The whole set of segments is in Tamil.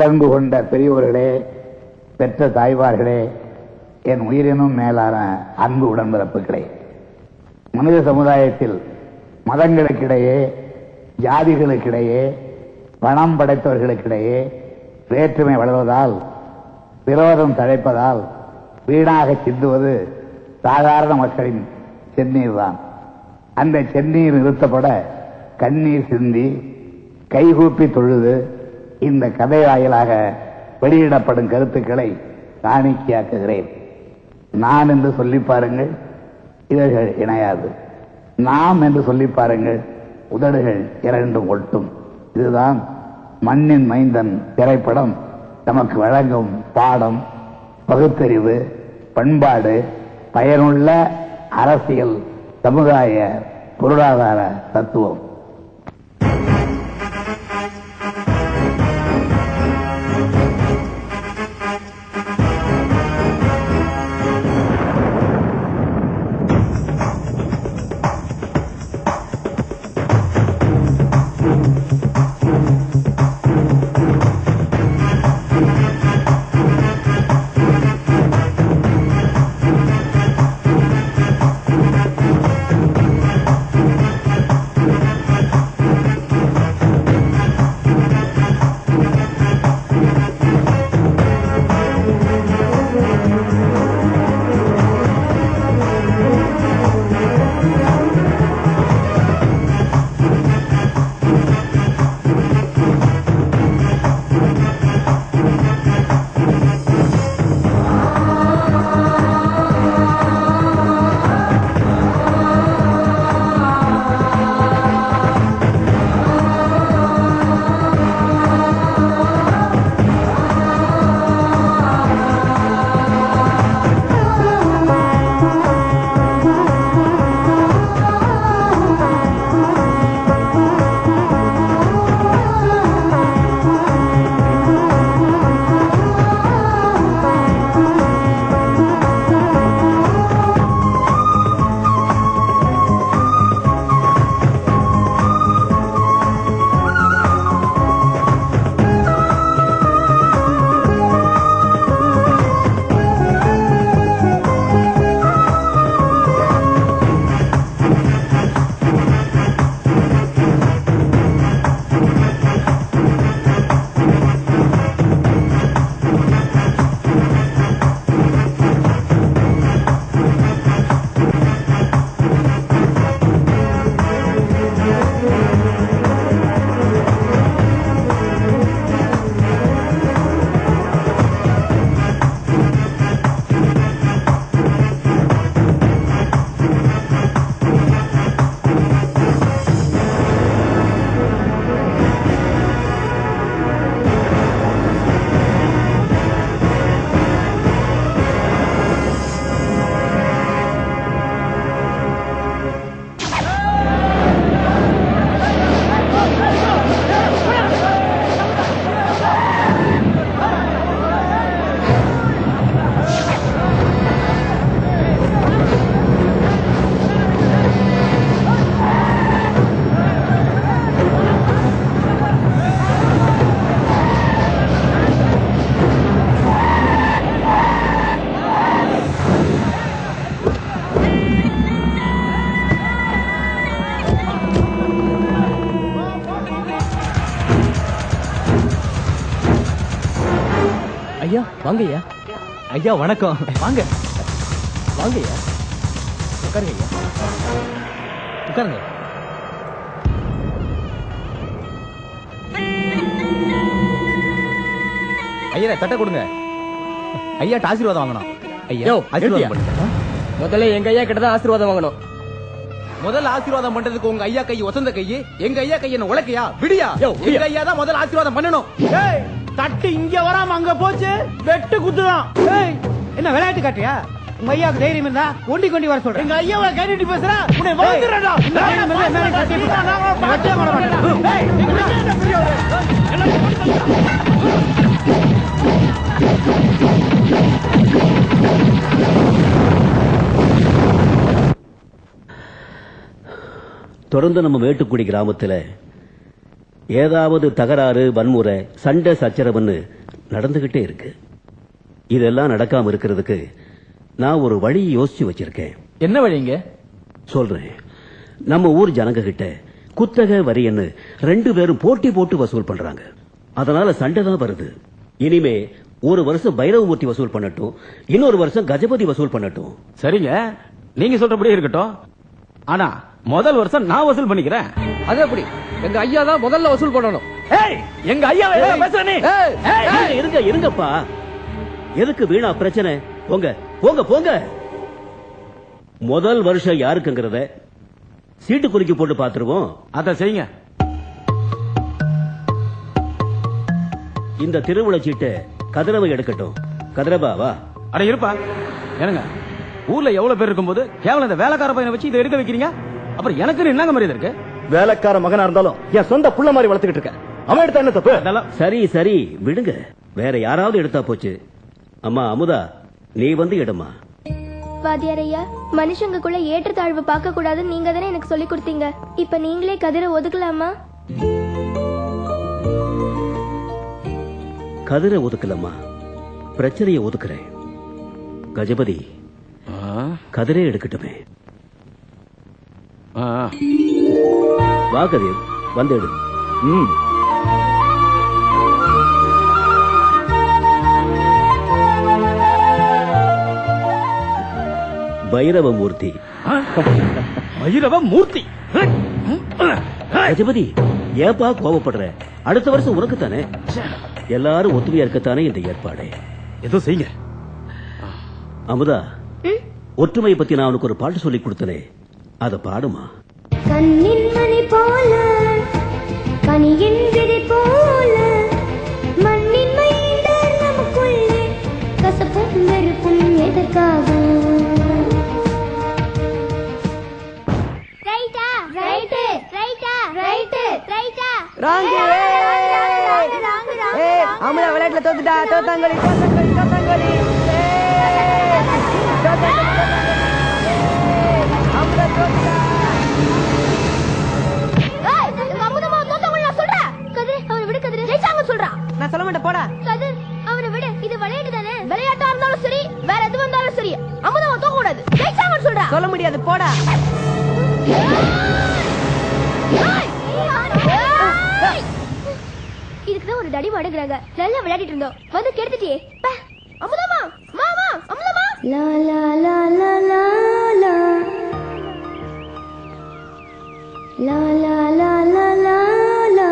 பேரன்பு கொண்ட பெரியோர்களே, பெற்ற தாய்மார்களே, என் உயிரினும் மேலான அன்பு உடன்பிறப்புகளே, மனித சமுதாயத்தில் மதங்களுக்கிடையே, ஜாதிகளுக்கிடையே, பணம் படைத்தவர்களுக்கிடையே வேற்றுமை வளர்வதால், விரோதம் தழைப்பதால் வீணாக சிந்துவது சாதாரண மக்களின் செந்நீர் தான். அந்த செந்நீர் நிறுத்தப்பட கண்ணீர் சிந்தி கைகூப்பி தொழுது இந்த கதை வாயிலாக வெளியிடப்படும் கருத்துக்களை காணிக்கையாக்குகிறேன். நான் என்று சொல்லி பாருங்கள், இதழ்கள் இணையாது. நாம் என்று சொல்லி பாருங்கள், உதடுகள் இரண்டும் ஒட்டும். இதுதான் மண்ணின் மைந்தன் திரைப்படம் நமக்கு வழங்கும் பாடம், பகுத்தறிவு, பண்பாடு, பயனுள்ள அரசியல், சமுதாய, பொருளாதார தத்துவம். ஐயா வாங்க ஐயா. ஐயா வணக்கம். வாங்க வாங்க ஐயா, உட்காருங்க ஐயா, உட்காருங்க. ஐயா தட்டை கொடுங்க. ஐயா ஆசீர்வாதம் வாங்கணும். ஐயா ஆசீர்வாதம் பண்ணுங்க. முதல்ல எங்க ஐயா கிட்ட தான் ஆசீர்வாதம் வாங்கணும். முதல்ல ஆசீர்வாதம் பண்றதுக்கு உங்க ஐயா கை வசந்த கை, எங்க ஐயா கை என்ன உலக்கையா விடியா? எங்க ஐயா தான் முதல்ல ஆசீர்வாதம் பண்ணணும். தட்டு இங்க வராம அங்க போச்சு, வெட்டு குத்துதான். என்ன விளையாட்டு காட்டியா? உங்க ஐயாவுக்கு தைரியம் இருந்தா கொண்டி கொண்டி வர சொல்றேன். எங்க ஐயாவை கைட்டி பேசுற உன்னை வந்துடுறா. தொடர்ந்து நம்ம மேட்டுக்குடி கிராமத்தில் ஏதாவது தகராறு, வன்முறை, சண்டை சச்சரவுன்னு நடந்துகிட்டே இருக்கு. இதெல்லாம் நடக்காம இருக்கிறதுக்கு நான் ஒரு வழி யோசிச்சு வச்சிருக்கேன். என்ன வழிங்க? சொல்றேன். நம்ம ஊர் ஜனங்க கிட்ட குத்தகை வரியன்னு 2 பேரும் போட்டி போட்டு வசூல் பண்றாங்க. அதனால சண்டை தான் வருது. இனிமே ஒரு வருஷம் பைரவமூர்த்தி வசூல் பண்ணட்டும், இன்னொரு வருஷம் கஜபதி வசூல் பண்ணட்டும். சரிங்க, நீங்க சொல்றபடியே இருக்கட்டும். ஆனா முதல் வருஷம் நான் வசூல் பண்ணிக்கிறேன். அது எப்படி? எங்க ஐயா தான் முதல்ல வசூல் பண்ணணும். எங்க ஐயா பேசுறேன். இருங்கப்பா, எதுக்கு வீணா பிரச்சனை? போங்க போங்க போங்க. முதல் வருஷம் யாருக்குங்கிறத சீட்டு குறிக்கி போட்டு பாத்துருவோம். அத செய்யுங்க. இந்த திருவிழா சீட்டை கதிரவை எடுக்கட்டும். கதிரவா வா. அட இருப்பா. என்னங்க, ஊர்ல எவ்வளவு பேர் இருக்கும்போது கேவலம் இந்த வேலைக்கார பையனை வச்சு இதை எடுக்க வைக்கிறீங்க? அப்புறம் எனக்கு என்னங்க மரியாதை இருக்கு? வேலைக்கார மகனா இருந்தாலும் என் சொந்த புள்ள மாதிரி வளர்த்துக்கிட்டு இருக்கேன். அவன் எடுத்தா என்ன தப்பு? சரி சரி விடுங்க, வேற யாராவது எடுத்தா போச்சு. அம்மா அமுதா, நீ வந்து எடுமா. வாத்தியார் ஐயா, மனுஷங்களுக்குள்ள ஏற்றத்தாழ்வு பார்க்க கூடாதுன்னு நீங்க தானே எனக்கு சொல்லி கொடுத்தீங்க. இப்ப நீங்களே கதிரை ஒதுக்கலாமா? கதிரை ஒதுக்கலம்மா, பிரச்சனையை ஒதுக்குறேன். கஜபதி கதிரை எடுக்கட்டுமே. வா கதிர், வந்து எடு. பைரவமூர்த்தி. பைரவமூர்த்தி? கஜபதி, ஏப்பா கோபப்படுற? அடுத்த வருஷம் உனக்கு தானே. எல்லாரும் ஒத்துமையா இருக்கத்தானே இந்த ஏற்பாடு. ஏதோ செய்யுங்க. அமுதா, ஒற்றுமையை பத்தி நான் உனக்கு ஒரு பாட்டு சொல்லி கொடுத்தனே, அத பாடுமா. கண்ணின் மணி போல கனியின் விரி போல மண்ணின் மைந்த நமக்குள்ளே கசப்பும் வெறுப்பும் எதற்காக? ரைட்டா ரைட்டு ரைட்டா ரைட்டு ரைட்டா ராங்கு. அமுதா விளையாட்டுல தோத்துட்டா. தோத்தாங்கோலி தோத்தாங்கோலி தோத்தாங்கோலி. அமுதா தோத்துட்டா. அமுதமா தோத்தவங்க நான் சொல்றேன். கதிர், அவரை விடு கதிர். ஜெயிச்சாங்க சொல்றா. நான் சொல்ல மாட்டேன், போடா. கதிர், அவரை விடு. இது விளையாட்டு தானே. விளையாட்டா இருந்தாலும் சரி, வேற எது வந்தாலும் சரி, அமுதமா தோக்க கூடாது. ஜெயிச்சாங்க சொல்றா. சொல்ல முடியாது, போடா. இதுக்குதான் ஒரு தடி மாடுகிறாங்க. நல்லா விளையாடிட்டு இருந்தோம், வந்து கெடுத்துட்டியே. அமுதமா, மாமா, அமுதமா. லா லா லா லா லா லா லா லா லா லா லா லா.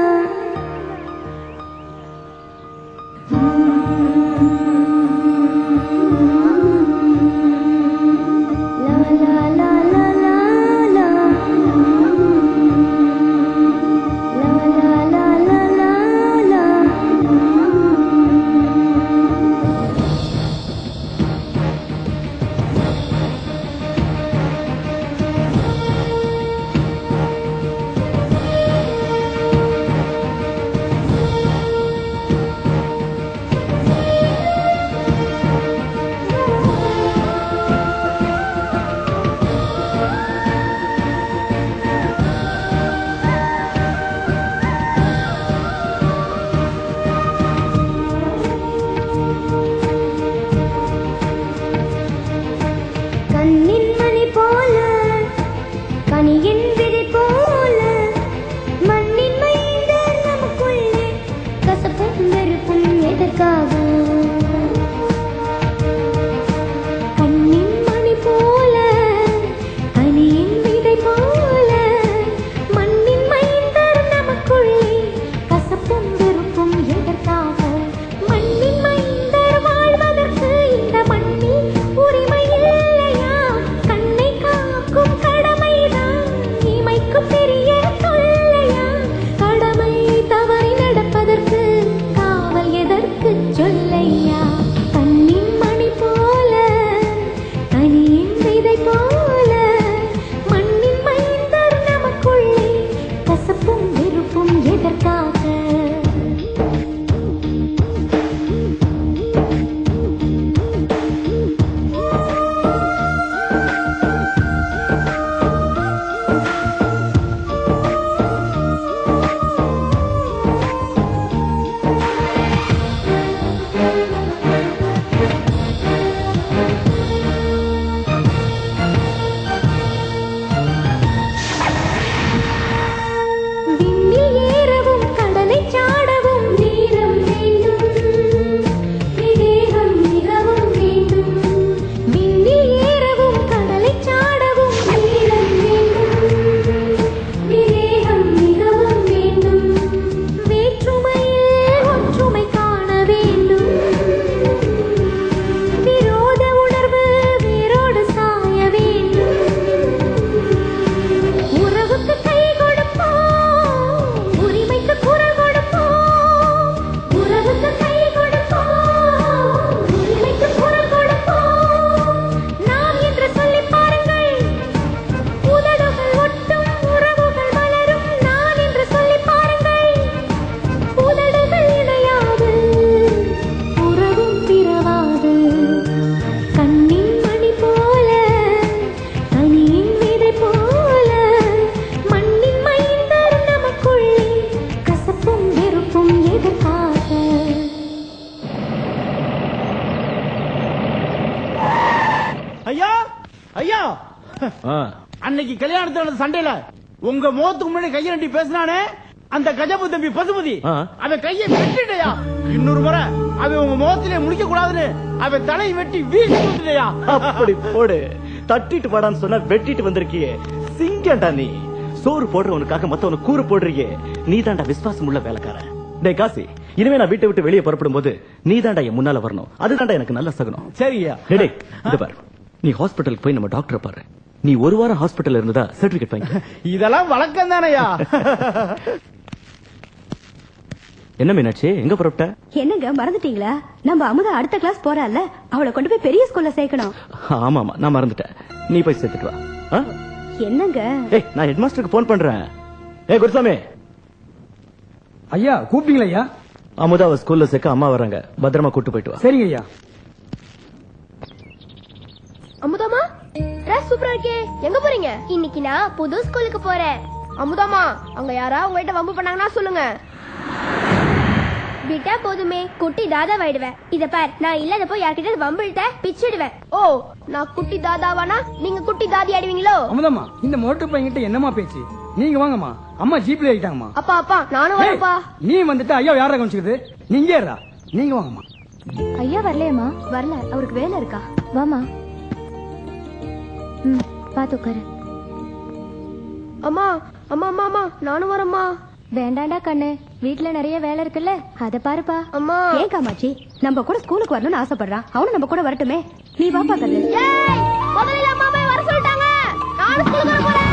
ஐயா அன்னைக்கு கல்யாணத்துல சண்டையில உங்க முகத்துக்கு முன்னாடி கையை நட்டி பேசினானே அந்த கஜபு தம்பி பசுபதி அவன் கையை வெட்டிடையா. இன்னொரு முறை அவன் உங்க முகத்திலே முடிக்க கூடாதுன்னு அவன் தலையை வெட்டி வீசி கொடுத்துடையா. அப்படி போடு. தட்டிட்டு வாடான்னு சொன்னா வெட்டிட்டு வந்திருக்கியே சிங்கண்டா நீ. சோறு போடுறவனுக்காக மத்தவனு கூறு போடுறியே நீ தாண்டா விசுவாசம் உள்ள வேலைக்காரன். டேய் காசி, இனிமே நான் வீட்டை விட்டு வெளியே புறப்படும் போது நீ தாண்டா என் முன்னால வரணும். அதுதான்டா எனக்கு நல்ல சகுனம். சரியா? டேய் இது பாரு, நீ ஹாஸ்பிட்டலுக்கு போய் நம்ம டாக்டரை பாரு. நீ ஒரு வாரம் ஹாஸ்பிட்டல் இருந்ததா சர்டிபிகேட் வாங்கி. இதெல்லாம் வழக்கம் தானையா? என்ன மீனாட்சி, எங்க புறப்பட்ட? என்னங்க மறந்துட்டீங்களா? நம்ம அமுதா அடுத்த கிளாஸ் போறாள்ல, அவளை கொண்டு போய் பெரிய ஸ்கூல்ல சேர்க்கணும். ஆமா ஆமா, நான் மறந்துட்டேன். நீ போய் சேர்த்துட்டு வா. என்னங்க? ஏய், நான் ஹெட் மாஸ்டருக்கு போன் பண்றேன். ஏய் குருசாமி. ஐயா கூப்பிட்டீங்களா ஐயா? அமுதாவை ஸ்கூல்ல சேர்க்க அம்மா வராங்க, பத்திரமா கூட்டு போயிட்டு வா. சரிங்க ஐயா. அமுதாமா, ட்ரெஸ் சூப்பரா இருக்கே. எங்க போறீங்க? இன்னைக்கு நான் புது ஸ்கூலுக்கு போறேன். அமுதாமா, அங்க யாரா உங்ககிட்ட வம்பு பண்ணாங்கன்னா சொல்லுங்க. விட்டா போதுமே, குட்டி தாதா வாயிடுவேன். இத பார், நான் இல்லாத போய் யார்கிட்ட வம்பிட்ட பிச்சிடுவேன். ஓ, நான் குட்டி தாதாவானா நீங்க குட்டி தாதி ஆடுவீங்களோ? அமுதம்மா, இந்த மோட்டர் பையன்கிட்ட என்னமா பேச்சு? நீங்க வாங்கம்மா, அம்மா ஜீப்ல ஏறிட்டாங்கம்மா. அப்பா அப்பா நானும் வரப்பா. நீ வந்துட்டு ஐயா யார கவனிச்சுக்குது? நீங்க ஏறா, நீங்க வாங்கம்மா. ஐயா வரலையம்மா? வரல, அவருக்கு வேலை இருக்கா. வாமா, பாத்து உட்காரு. அம்மா அம்மா அம்மா அம்மா நானும் வரம்மா. வேண்டாண்டா கண்ணு, வீட்டுல நிறைய வேலை இருக்குல்ல, அத பாருப்பா. அம்மா ஏன் காமாட்சி, நம்ம கூட ஸ்கூலுக்கு வரணும்னு ஆசைப்படுறான், அவனும் நம்ம கூட வரட்டுமே. நீ வாப்பா கண்ணு. முதல்ல அம்மா வர சொல்லிட்டாங்க, நானும் ஸ்கூலுக்கு வர போறேன்.